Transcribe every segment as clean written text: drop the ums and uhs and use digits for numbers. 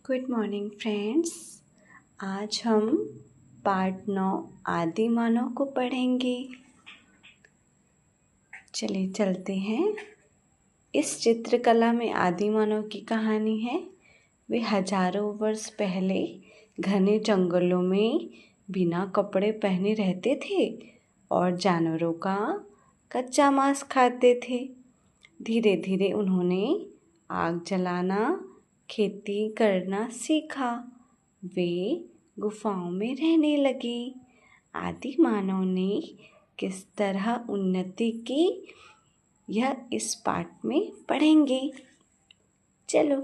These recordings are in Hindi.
Good morning friends. आज हम पार्ट 9 आदि मानव को पढ़ेंगे। चलिए चलते हैं। इस चित्रकला में आदि मानव की कहानी है। वे हजारों वर्ष पहले घने जंगलों में बिना कपड़े पहने रहते थे और जानवरों का कच्चा मांस खाते थे। धीरे धीरे उन्होंने आग जलाना, खेती करना सीखा। वे गुफाओं में रहने लगे। आदि मानव ने किस तरह उन्नति की, यह इस पाठ में पढ़ेंगे। चलो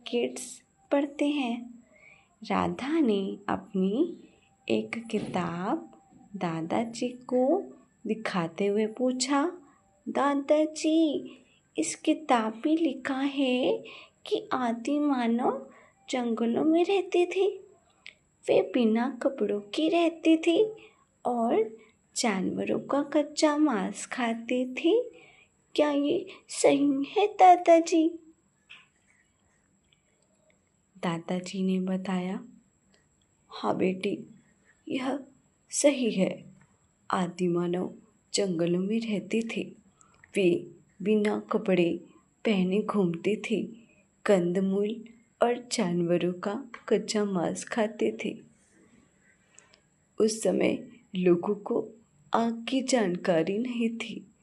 किड्स पढ़ते हैं। राधा ने अपनी एक किताब दादाजी को दिखाते हुए पूछा, दादाजी, इस किताब में लिखा है कि आदि मानव जंगलों में रहते थे। वे बिना कपड़ों के रहते थे और जानवरों का कच्चा मांस खाते थे। क्या ये सही है दादाजी? दादाजी ने बताया, हाँ बेटी, यह सही है। आदि मानव जंगलों में रहते थे। वे बिना कपड़े पहने घूमते थे, कंदमूल और जानवरों का कच्चा मांस खाते थे। उस समय लोगों को आग की जानकारी नहीं थी।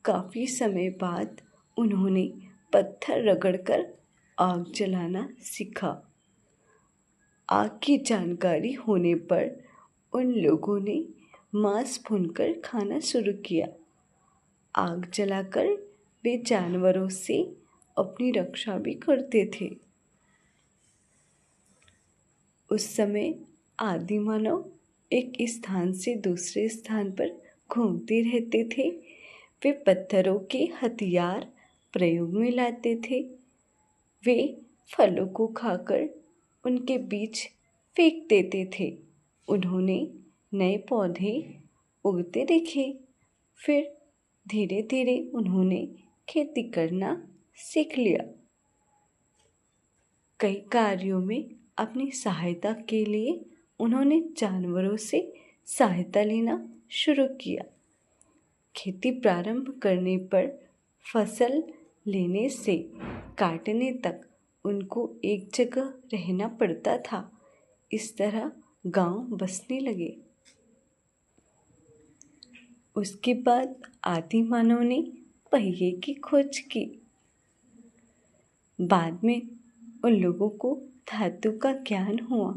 काफी समय बाद उन्होंने पत्थर रगड़कर आग जलाना सीखा। आग की जानकारी होने पर उन लोगों ने मांस भूनकर खाना शुरू किया। आग जलाकर वे जानवरों से अपनी रक्षा भी करते थे। उस समय आदि मानव एक स्थान से दूसरे स्थान पर घूमते रहते थे। वे पत्थरों के हथियार प्रयोग में लाते थे। वे फलों को खाकर उनके बीच फेंक देते थे। उन्होंने नए पौधे उगते देखे। फिर धीरे धीरे उन्होंने खेती करना सीख लिया। कई कार्यों में अपनी सहायता के लिए उन्होंने जानवरों से सहायता लेना शुरू किया। खेती प्रारंभ करने पर फसल लेने से काटने तक उनको एक जगह रहना पड़ता था। इस तरह गांव बसने लगे। उसके बाद आदि मानव ने पहिए की खोज की। बाद में उन लोगों को धातु का ज्ञान हुआ।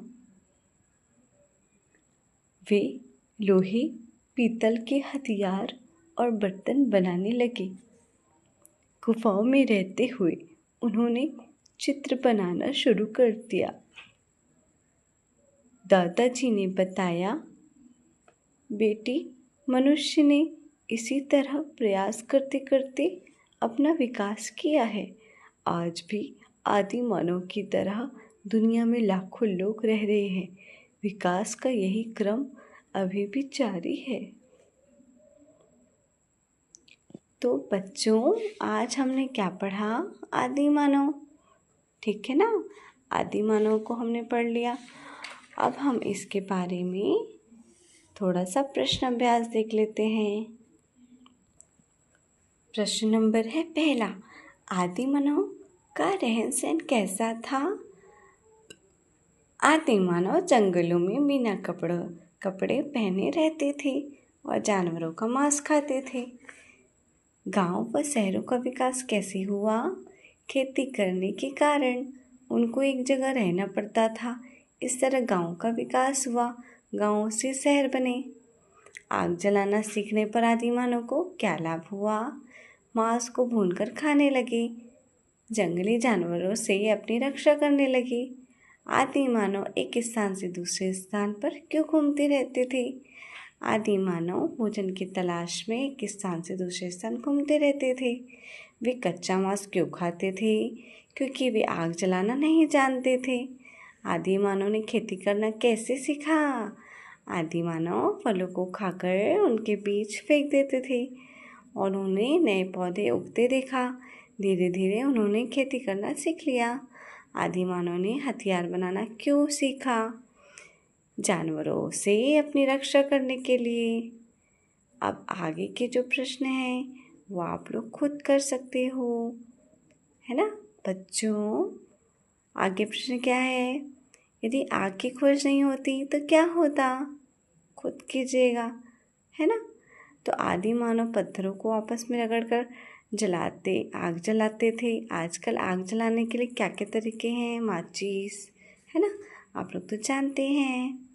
वे लोहे, पीतल के हथियार और बर्तन बनाने लगे। गुफाओं में रहते हुए उन्होंने चित्र बनाना शुरू कर दिया। दादाजी ने बताया, बेटी, मनुष्य ने इसी तरह प्रयास करते करते अपना विकास किया है। आज भी आदि मानव की तरह दुनिया में लाखों लोग रह रहे हैं। विकास का यही क्रम अभी भी जारी है। तो बच्चों, आज हमने क्या पढ़ा? आदि मानव। ठीक है ना? आदि मानव को हमने पढ़ लिया। अब हम इसके बारे में थोड़ा सा प्रश्न अभ्यास देख लेते हैं। प्रश्न नंबर है पहला, आदि मानव का रहन सहन कैसा था? आदि मानव जंगलों में बिना कपड़े पहने रहते थे और जानवरों का मांस खाते थे। गांव व शहरों का विकास कैसे हुआ? खेती करने के कारण उनको एक जगह रहना पड़ता था। इस तरह गांव का विकास हुआ। गांव से शहर बने। आग जलाना सीखने पर आदि मानव को क्या लाभ हुआ? मांस को भूनकर खाने लगे। जंगली जानवरों से अपनी रक्षा करने लगे। आदि मानव एक स्थान से दूसरे स्थान पर क्यों घूमते रहते थे? आदि मानव भोजन की तलाश में एक स्थान से दूसरे स्थान घूमते रहते थे। वे कच्चा मांस क्यों खाते थे? क्योंकि वे आग जलाना नहीं जानते थे। आदि मानव ने खेती करना कैसे सीखा? आदि मानव फलों को खाकर उनके बीज फेंक देते थे और उन्हें नए पौधे उगते देखा। धीरे धीरे उन्होंने खेती करना सीख लिया। आदि मानव ने हथियार बनाना क्यों सीखा? जानवरों से अपनी रक्षा करने के लिए। अब आगे के जो प्रश्न हैं वो आप लोग खुद कर सकते हो, है ना बच्चों। आगे प्रश्न क्या है? यदि आग की खोज नहीं होती तो क्या होता? खुद कीजिएगा, है ना। तो आदि मानव पत्थरों को आपस में रगड़कर आग जलाते थे। आजकल आग जलाने के लिए क्या क्या तरीके हैं? माचिस, है ना, आप लोग तो जानते हैं।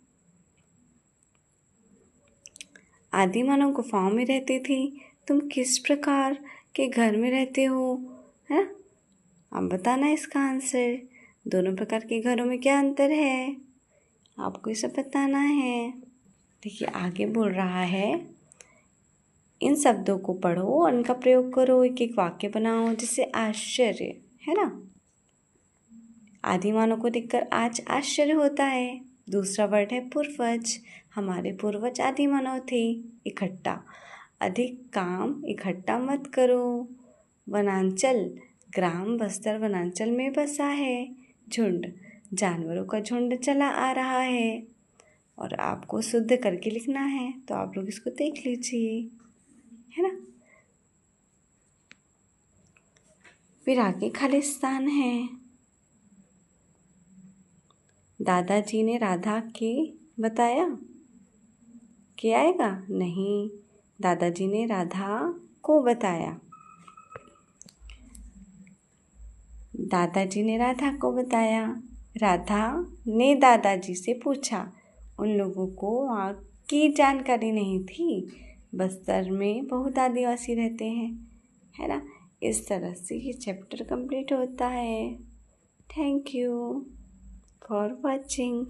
आदि मानव गुफाओं में रहते थे। तुम किस प्रकार के घर में रहते हो, है ना? आप बताना इसका आंसर। दोनों प्रकार के घरों में क्या अंतर है, आपको ये सब बताना है। देखिए आगे बोल रहा है, इन शब्दों को पढ़ो और इनका प्रयोग करो, एक एक वाक्य बनाओ जिससे आश्चर्य, है ना। आदि मानव को देखकर आज आश्चर्य होता है। दूसरा वर्ड है पूर्वज। हमारे पूर्वज आदि मानव थे। इकट्ठा, अधिक काम इकट्ठा मत करो। वनांचल, ग्राम बस्तर वनांचल में बसा है। झुंड, जानवरों का झुंड चला आ रहा है। और आपको शुद्ध करके लिखना है, तो आप लोग इसको देख लीजिए, है ना। फिर आगे खालिस्तान है। दादाजी ने राधा के बताया कि आएगा नहीं, दादाजी ने राधा को बताया। दादाजी ने राधा को बताया। राधा ने दादाजी से पूछा। उन लोगों को वहाँ की जानकारी नहीं थी। बस्तर में बहुत आदिवासी रहते हैं, है ना। इस तरह से ये चैप्टर कंप्लीट होता है। Thank you for watching.